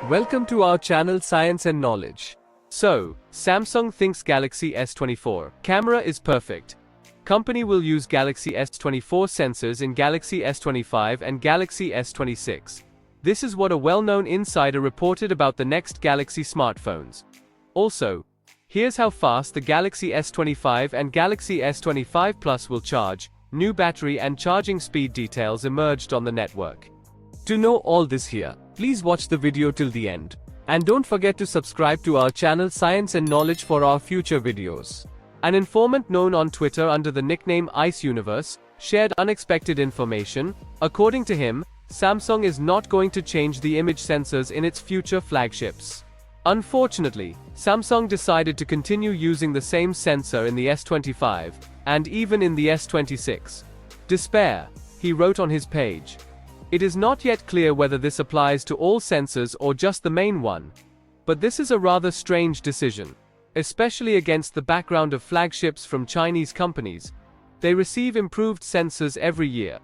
Welcome to our channel Science and Knowledge. So, Samsung thinks Galaxy S24 camera is perfect. Company will use Galaxy S24 sensors in Galaxy S25 and Galaxy S26. This is what a well-known insider reported about the next Galaxy smartphones. Also, here's how fast the Galaxy S25 and Galaxy S25 Plus will charge. New battery and charging speed details emerged on the network. To know all this here, please watch the video till the end. And don't forget to subscribe to our channel Science and Knowledge for our future videos. An informant known on Twitter under the nickname Ice Universe shared unexpected information. According to him, Samsung is not going to change the image sensors in its future flagships. Unfortunately, Samsung decided to continue using the same sensor in the S25, and even in the S26. Despair, he wrote on his page. It is not yet clear whether this applies to all sensors or just the main one. But this is a rather strange decision, especially against the background of flagships from Chinese companies. They receive improved sensors every year.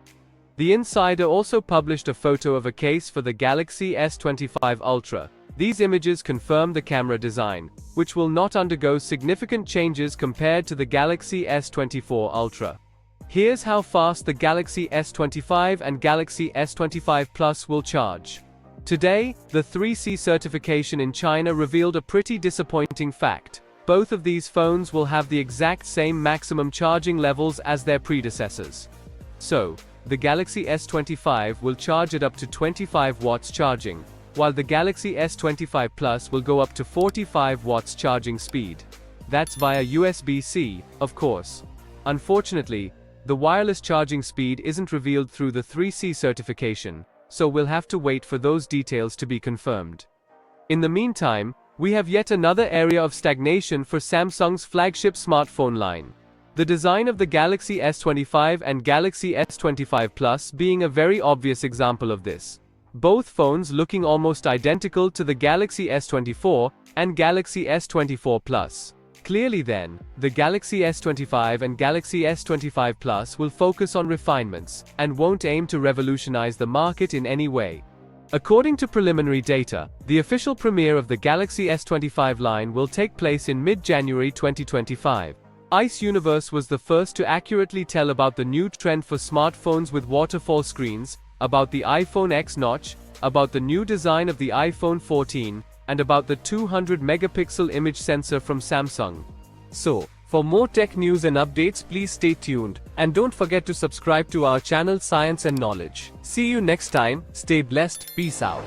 The insider also published a photo of a case for the Galaxy S25 Ultra. These images confirm the camera design, which will not undergo significant changes compared to the Galaxy S24 Ultra. Here's how fast the Galaxy S25 and Galaxy S25 Plus will charge. Today, the 3C certification in China revealed a pretty disappointing fact. Both of these phones will have the exact same maximum charging levels as their predecessors. So, the Galaxy S25 will charge at up to 25 watts charging, while the Galaxy S25 Plus will go up to 45 watts charging speed. That's via USB-C, of course. Unfortunately, the wireless charging speed isn't revealed through the 3C certification, so we'll have to wait for those details to be confirmed. In the meantime, we have yet another area of stagnation for Samsung's flagship smartphone line. The design of the Galaxy S25 and Galaxy S25 Plus being a very obvious example of this. Both phones looking almost identical to the Galaxy S24 and Galaxy S24 Plus. Clearly then, the Galaxy S25 and Galaxy S25 Plus will focus on refinements, and won't aim to revolutionize the market in any way. According to preliminary data, the official premiere of the Galaxy S25 line will take place in mid-January 2025. Ice Universe was the first to accurately tell about the new trend for smartphones with waterfall screens, about the iPhone X notch, about the new design of the iPhone 14, and about the 200-megapixel image sensor from Samsung. So, for more tech news and updates, please stay tuned, and don't forget to subscribe to our channel Science and Knowledge. See you next time, stay blessed, peace out.